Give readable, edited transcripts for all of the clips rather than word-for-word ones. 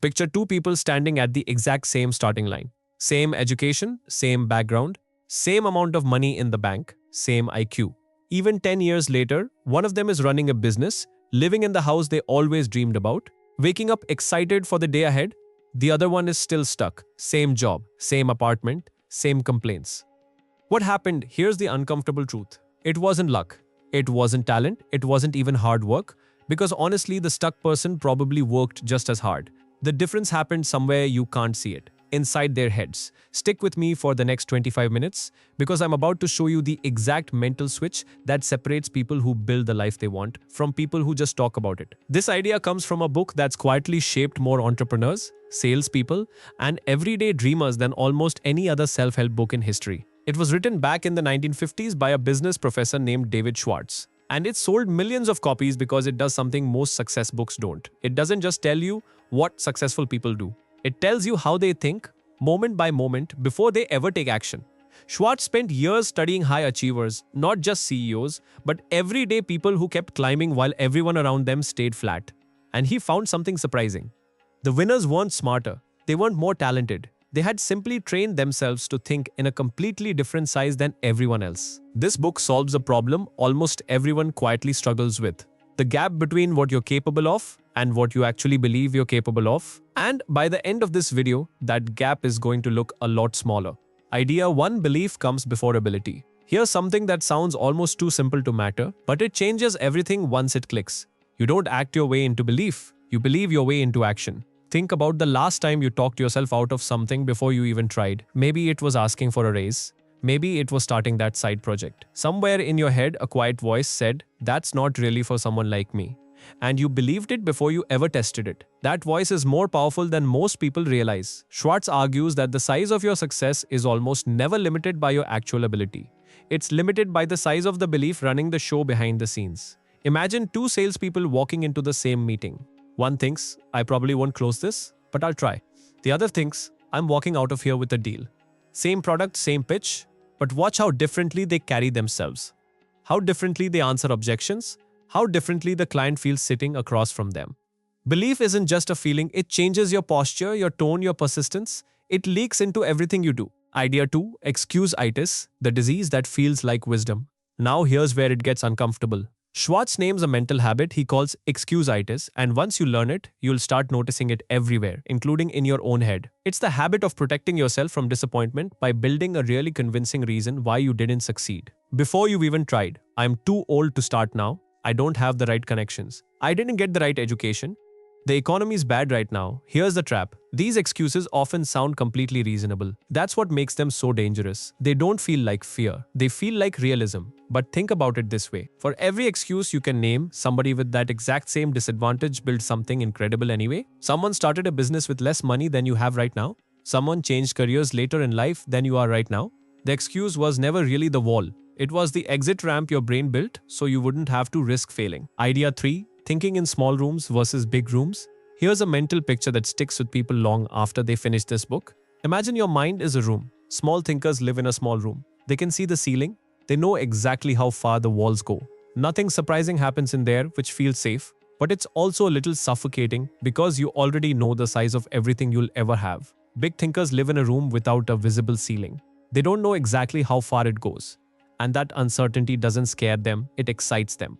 Picture two people standing at the exact same starting line. Same education, same background, same amount of money in the bank, same IQ. Even 10 years later, one of them is running a business, living in the house they always dreamed about, waking up excited for the day ahead. The other one is still stuck. Same job, same apartment, same complaints. What happened? Here's the uncomfortable truth. It wasn't luck. It wasn't talent. It wasn't even hard work. Because honestly, the stuck person probably worked just as hard. The difference happened somewhere you can't see it. Inside their heads. Stick with me for the next 25 minutes because I'm about to show you the exact mental switch that separates people who build the life they want from people who just talk about it. This idea comes from a book that's quietly shaped more entrepreneurs, salespeople, and everyday dreamers than almost any other self-help book in history. It was written back in the 1950s by a business professor named David Schwartz. And it sold millions of copies because it does something most success books don't. It doesn't just tell you what successful people do. It tells you how they think, moment by moment, before they ever take action. Schwartz spent years studying high achievers, not just CEOs, but everyday people who kept climbing while everyone around them stayed flat. And he found something surprising. The winners weren't smarter, they weren't more talented. They had simply trained themselves to think in a completely different size than everyone else. This book solves a problem almost everyone quietly struggles with. The gap between what you're capable of and what you actually believe you're capable of. And by the end of this video, that gap is going to look a lot smaller. Idea 1: belief comes before ability. Here's something that sounds almost too simple to matter, but it changes everything once it clicks. You don't act your way into belief, you believe your way into action. Think about the last time you talked yourself out of something before you even tried. Maybe it was asking for a raise. Maybe it was starting that side project. Somewhere in your head, a quiet voice said, "That's not really for someone like me." And you believed it before you ever tested it. That voice is more powerful than most people realize. Schwartz argues that the size of your success is almost never limited by your actual ability. It's limited by the size of the belief running the show behind the scenes. Imagine two salespeople walking into the same meeting. One thinks, "I probably won't close this, but I'll try." The other thinks, "I'm walking out of here with a deal." Same product, same pitch, but watch how differently they carry themselves. How differently they answer objections. How differently the client feels sitting across from them. Belief isn't just a feeling, it changes your posture, your tone, your persistence. It leaks into everything you do. Idea 2: excuse-itis, the disease that feels like wisdom. Now here's where it gets uncomfortable. Schwartz names a mental habit he calls excuse-itis, and once you learn it, you'll start noticing it everywhere, including in your own head. It's the habit of protecting yourself from disappointment by building a really convincing reason why you didn't succeed. Before you've even tried. "I'm too old to start now. I don't have the right connections. I didn't get the right education. The economy is bad right now." Here's the trap. These excuses often sound completely reasonable. That's what makes them so dangerous. They don't feel like fear. They feel like realism. But think about it this way. For every excuse you can name, somebody with that exact same disadvantage built something incredible anyway. Someone started a business with less money than you have right now. Someone changed careers later in life than you are right now. The excuse was never really the wall. It was the exit ramp your brain built so you wouldn't have to risk failing. Idea 3: thinking in small rooms versus big rooms. Here's a mental picture that sticks with people long after they finish this book. Imagine your mind is a room. Small thinkers live in a small room. They can see the ceiling. They know exactly how far the walls go. Nothing surprising happens in there, which feels safe. But it's also a little suffocating because you already know the size of everything you'll ever have. Big thinkers live in a room without a visible ceiling. They don't know exactly how far it goes. And that uncertainty doesn't scare them, it excites them.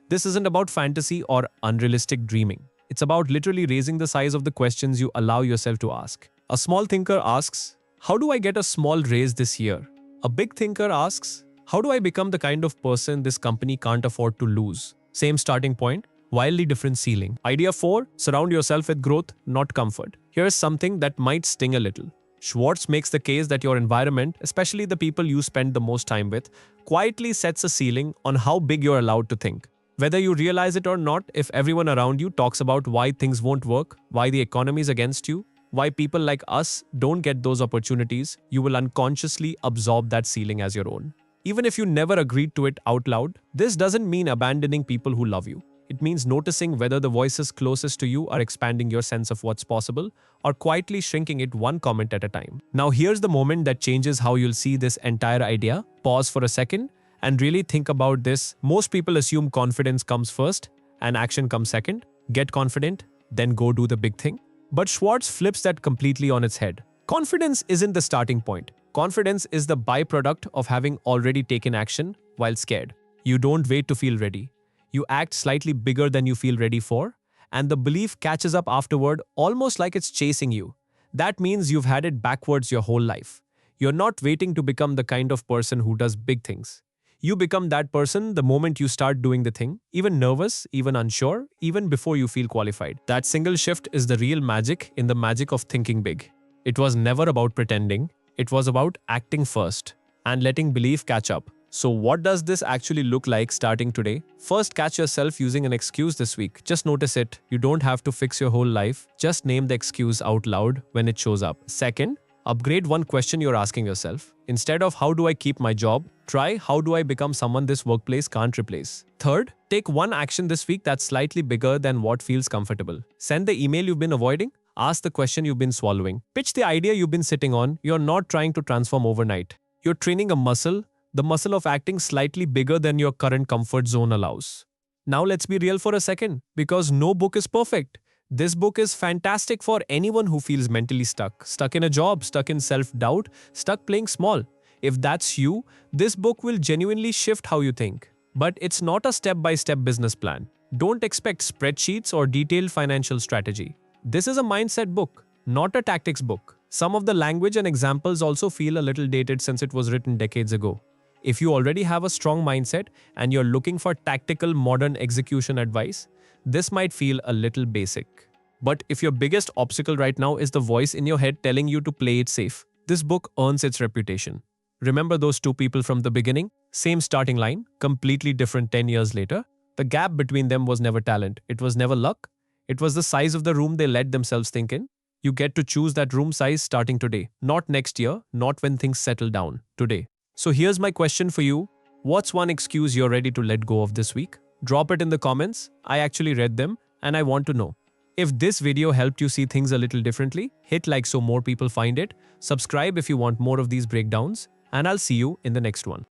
This isn't about fantasy or unrealistic dreaming. It's about literally raising the size of the questions you allow yourself to ask. A small thinker asks, "How do I get a small raise this year?" A big thinker asks, "How do I become the kind of person this company can't afford to lose?" Same starting point, wildly different ceiling. Idea 4: surround yourself with growth, not comfort. Here's something that might sting a little. Schwartz makes the case that your environment, especially the people you spend the most time with, quietly sets a ceiling on how big you're allowed to think. Whether you realize it or not, if everyone around you talks about why things won't work, why the economy is against you, why people like us don't get those opportunities, you will unconsciously absorb that ceiling as your own. Even if you never agreed to it out loud, this doesn't mean abandoning people who love you. It means noticing whether the voices closest to you are expanding your sense of what's possible or quietly shrinking it one comment at a time. Now here's the moment that changes how you'll see this entire idea. Pause for a second and really think about this. Most people assume confidence comes first and action comes second. Get confident, then go do the big thing. But Schwartz flips that completely on its head. Confidence isn't the starting point. Confidence is the byproduct of having already taken action while scared. You don't wait to feel ready. You act slightly bigger than you feel ready for, and the belief catches up afterward almost like it's chasing you. That means you've had it backwards your whole life. You're not waiting to become the kind of person who does big things. You become that person the moment you start doing the thing, even nervous, even unsure, even before you feel qualified. That single shift is the real magic in the magic of thinking big. It was never about pretending, it was about acting first and letting belief catch up. So what does this actually look like starting today? First, catch yourself using an excuse this week. Just notice it. You don't have to fix your whole life. Just name the excuse out loud when it shows up. Second, upgrade one question you're asking yourself. Instead of how do I keep my job, try how do I become someone this workplace can't replace. Third, take one action this week that's slightly bigger than what feels comfortable. Send the email you've been avoiding. Ask the question you've been swallowing. Pitch the idea you've been sitting on. You're not trying to transform overnight. You're training a muscle, the muscle of acting slightly bigger than your current comfort zone allows. Now let's be real for a second, because no book is perfect. This book is fantastic for anyone who feels mentally stuck in a job, stuck in self-doubt, stuck playing small. If that's you, this book will genuinely shift how you think. But it's not a step-by-step business plan. Don't expect spreadsheets or detailed financial strategy. This is a mindset book, not a tactics book. Some of the language and examples also feel a little dated since it was written decades ago. If you already have a strong mindset and you're looking for tactical modern execution advice, this might feel a little basic. But if your biggest obstacle right now is the voice in your head telling you to play it safe, this book earns its reputation. Remember those two people from the beginning? Same starting line, completely different 10 years later. The gap between them was never talent. It was never luck. It was the size of the room they let themselves think in. You get to choose that room size starting today. Not next year, not when things settle down. Today. So here's my question for you. What's one excuse you're ready to let go of this week? Drop it in the comments. I actually read them and I want to know. If this video helped you see things a little differently, hit like so more people find it. Subscribe if you want more of these breakdowns, and I'll see you in the next one.